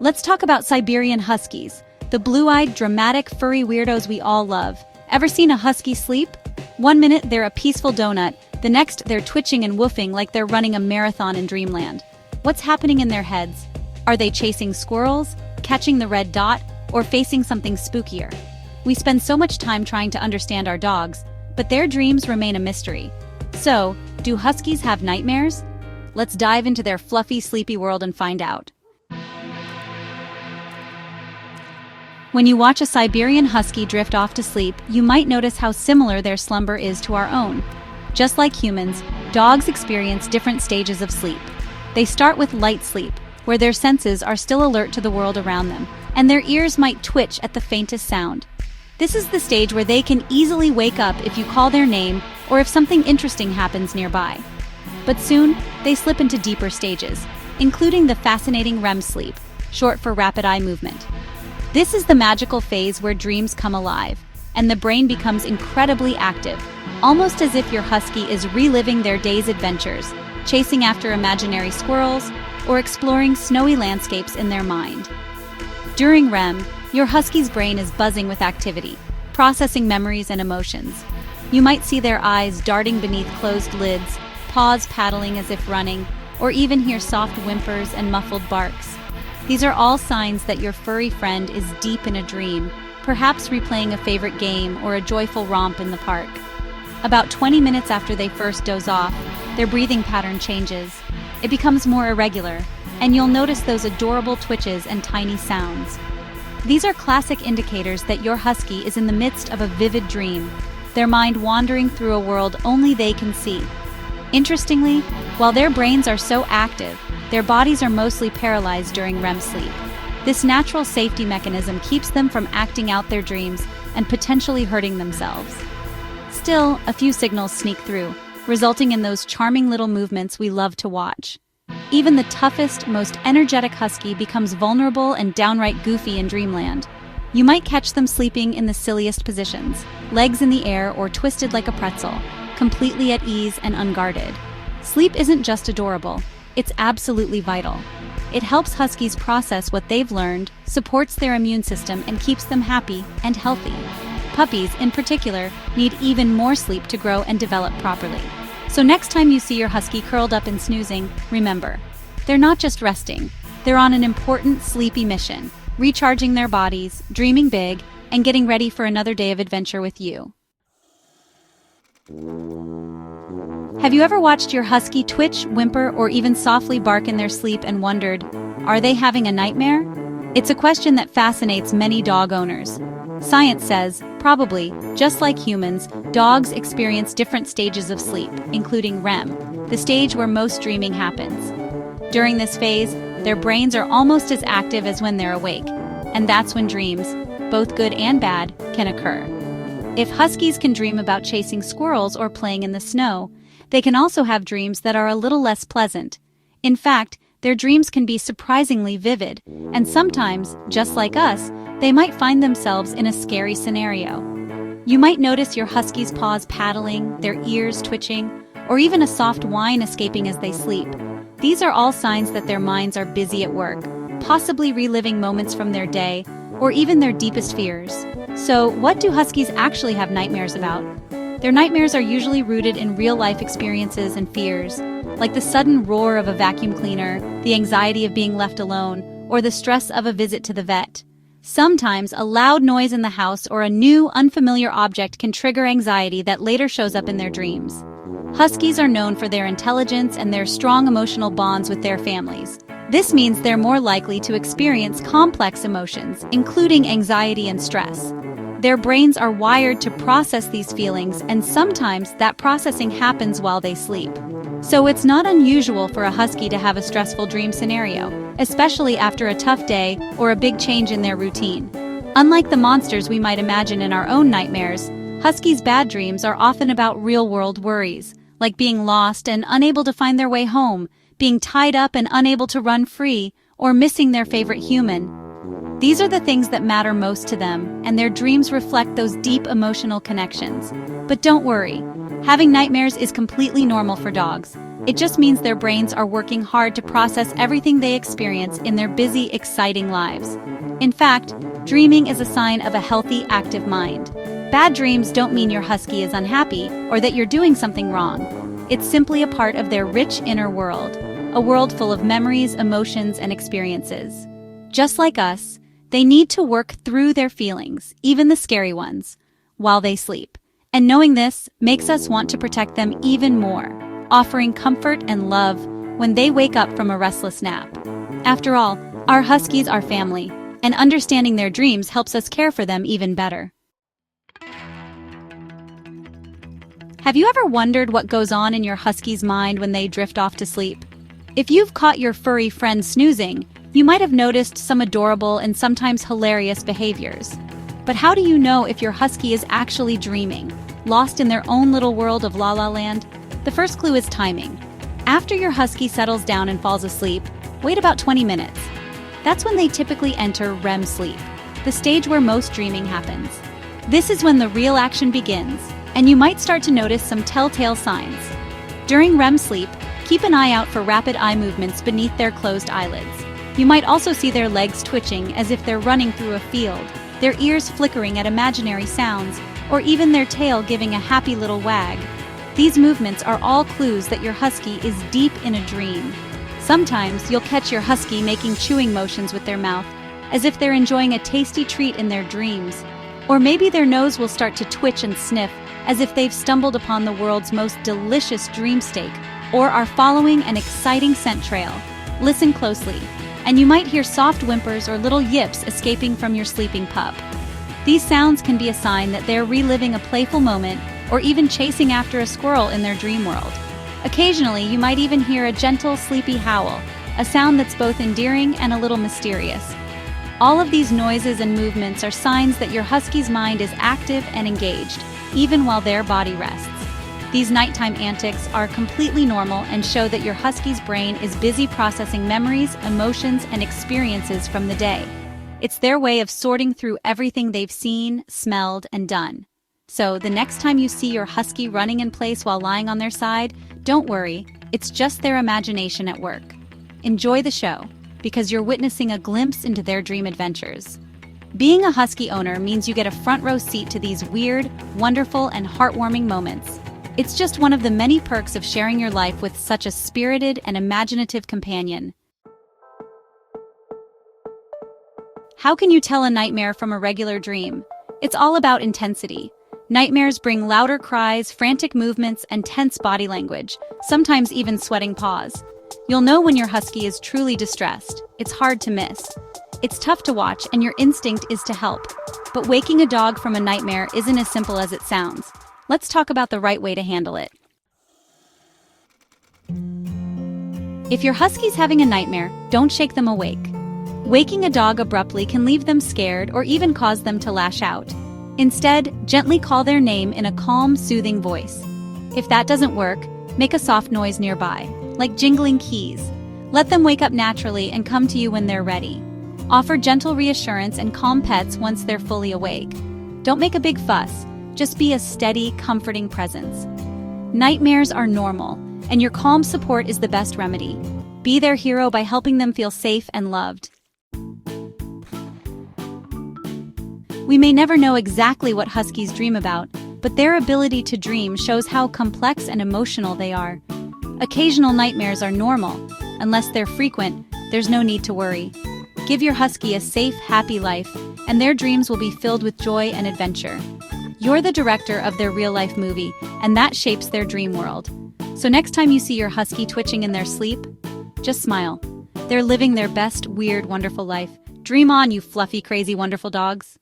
Let's talk about Siberian Huskies, the blue-eyed, dramatic, furry weirdos we all love. Ever seen a husky sleep? One minute they're a peaceful donut, the next they're twitching and woofing like they're running a marathon in dreamland. What's happening in their heads? Are they chasing squirrels, catching the red dot, or facing something spookier? We spend so much time trying to understand our dogs, but their dreams remain a mystery. So, do huskies have nightmares? Let's dive into their fluffy, sleepy world and find out. When you watch a Siberian Husky drift off to sleep, you might notice how similar their slumber is to our own. Just like humans, dogs experience different stages of sleep. They start with light sleep, where their senses are still alert to the world around them, and their ears might twitch at the faintest sound. This is the stage where they can easily wake up if you call their name or if something interesting happens nearby. But soon, they slip into deeper stages, including the fascinating REM sleep, short for rapid eye movement. This is the magical phase where dreams come alive, and the brain becomes incredibly active, almost as if your husky is reliving their day's adventures, chasing after imaginary squirrels, or exploring snowy landscapes in their mind. During REM, your husky's brain is buzzing with activity, processing memories and emotions. You might see their eyes darting beneath closed lids, paws paddling as if running, or even hear soft whimpers and muffled barks. These are all signs that your furry friend is deep in a dream, perhaps replaying a favorite game or a joyful romp in the park. About 20 minutes after they first doze off, their breathing pattern changes. It becomes more irregular, and you'll notice those adorable twitches and tiny sounds. These are classic indicators that your husky is in the midst of a vivid dream, their mind wandering through a world only they can see. Interestingly, while their brains are so active, their bodies are mostly paralyzed during REM sleep. This natural safety mechanism keeps them from acting out their dreams and potentially hurting themselves. Still, a few signals sneak through, resulting in those charming little movements we love to watch. Even the toughest, most energetic husky becomes vulnerable and downright goofy in dreamland. You might catch them sleeping in the silliest positions, legs in the air or twisted like a pretzel, completely at ease and unguarded. Sleep isn't just adorable, it's absolutely vital. It helps huskies process what they've learned, supports their immune system, and keeps them happy and healthy. Puppies, in particular, need even more sleep to grow and develop properly. So next time you see your husky curled up and snoozing, remember, they're not just resting. They're on an important sleepy mission, recharging their bodies, dreaming big, and getting ready for another day of adventure with you. Have you ever watched your husky twitch, whimper, or even softly bark in their sleep and wondered, are they having a nightmare? It's a question that fascinates many dog owners. Science says, probably, just like humans, dogs experience different stages of sleep, including REM, the stage where most dreaming happens. During this phase, their brains are almost as active as when they're awake, and that's when dreams, both good and bad, can occur. If huskies can dream about chasing squirrels or playing in the snow, they can also have dreams that are a little less pleasant. In fact, their dreams can be surprisingly vivid, and sometimes, just like us, they might find themselves in a scary scenario. You might notice your husky's paws paddling, their ears twitching, or even a soft whine escaping as they sleep. These are all signs that their minds are busy at work, possibly reliving moments from their day, or even their deepest fears. So, what do huskies actually have nightmares about? Their nightmares are usually rooted in real-life experiences and fears, like the sudden roar of a vacuum cleaner, the anxiety of being left alone, or the stress of a visit to the vet. Sometimes a loud noise in the house or a new, unfamiliar object can trigger anxiety that later shows up in their dreams. Huskies are known for their intelligence and their strong emotional bonds with their families. This means they're more likely to experience complex emotions, including anxiety and stress. Their brains are wired to process these feelings, and sometimes that processing happens while they sleep. So it's not unusual for a husky to have a stressful dream scenario, especially after a tough day or a big change in their routine. Unlike the monsters we might imagine in our own nightmares, huskies' bad dreams are often about real-world worries, like being lost and unable to find their way home, being tied up and unable to run free, or missing their favorite human. These are the things that matter most to them, and their dreams reflect those deep emotional connections. But don't worry, having nightmares is completely normal for dogs. It just means their brains are working hard to process everything they experience in their busy, exciting lives. In fact, dreaming is a sign of a healthy, active mind. Bad dreams don't mean your husky is unhappy or that you're doing something wrong. It's simply a part of their rich inner world, a world full of memories, emotions, and experiences. Just like us, they need to work through their feelings, even the scary ones, while they sleep. And knowing this makes us want to protect them even more, offering comfort and love when they wake up from a restless nap. After all, our huskies are family, and understanding their dreams helps us care for them even better. Have you ever wondered what goes on in your husky's mind when they drift off to sleep? If you've caught your furry friend snoozing, you might have noticed some adorable and sometimes hilarious behaviors. But how do you know if your husky is actually dreaming, lost in their own little world of La La Land? The first clue is timing. After your husky settles down and falls asleep, wait about 20 minutes. That's when they typically enter REM sleep, the stage where most dreaming happens. This is when the real action begins, and you might start to notice some telltale signs. During REM sleep, keep an eye out for rapid eye movements beneath their closed eyelids. You might also see their legs twitching as if they're running through a field, their ears flickering at imaginary sounds, or even their tail giving a happy little wag. These movements are all clues that your husky is deep in a dream. Sometimes you'll catch your husky making chewing motions with their mouth, as if they're enjoying a tasty treat in their dreams. Or maybe their nose will start to twitch and sniff, as if they've stumbled upon the world's most delicious dream steak, or are following an exciting scent trail. Listen closely, and you might hear soft whimpers or little yips escaping from your sleeping pup. These sounds can be a sign that they're reliving a playful moment or even chasing after a squirrel in their dream world. Occasionally, you might even hear a gentle, sleepy howl, a sound that's both endearing and a little mysterious. All of these noises and movements are signs that your husky's mind is active and engaged, even while their body rests. These nighttime antics are completely normal and show that your husky's brain is busy processing memories, emotions, and experiences from the day. It's their way of sorting through everything they've seen, smelled, and done. So, the next time you see your husky running in place while lying on their side, don't worry, it's just their imagination at work. Enjoy the show, because you're witnessing a glimpse into their dream adventures. Being a husky owner means you get a front row seat to these weird, wonderful, and heartwarming moments. It's just one of the many perks of sharing your life with such a spirited and imaginative companion. How can you tell a nightmare from a regular dream? It's all about intensity. Nightmares bring louder cries, frantic movements, and tense body language, sometimes even sweating paws. You'll know when your husky is truly distressed. It's hard to miss. It's tough to watch, and your instinct is to help. But waking a dog from a nightmare isn't as simple as it sounds. Let's talk about the right way to handle it. If your husky's having a nightmare, don't shake them awake. Waking a dog abruptly can leave them scared or even cause them to lash out. Instead, gently call their name in a calm, soothing voice. If that doesn't work, make a soft noise nearby, like jingling keys. Let them wake up naturally and come to you when they're ready. Offer gentle reassurance and calm pets once they're fully awake. Don't make a big fuss. Just be a steady, comforting presence. Nightmares are normal, and your calm support is the best remedy. Be their hero by helping them feel safe and loved. We may never know exactly what huskies dream about, but their ability to dream shows how complex and emotional they are. Occasional nightmares are normal. Unless they're frequent, there's no need to worry. Give your husky a safe, happy life, and their dreams will be filled with joy and adventure. You're the director of their real-life movie, and that shapes their dream world. So next time you see your husky twitching in their sleep, just smile. They're living their best, weird, wonderful life. Dream on, you fluffy, crazy, wonderful dogs.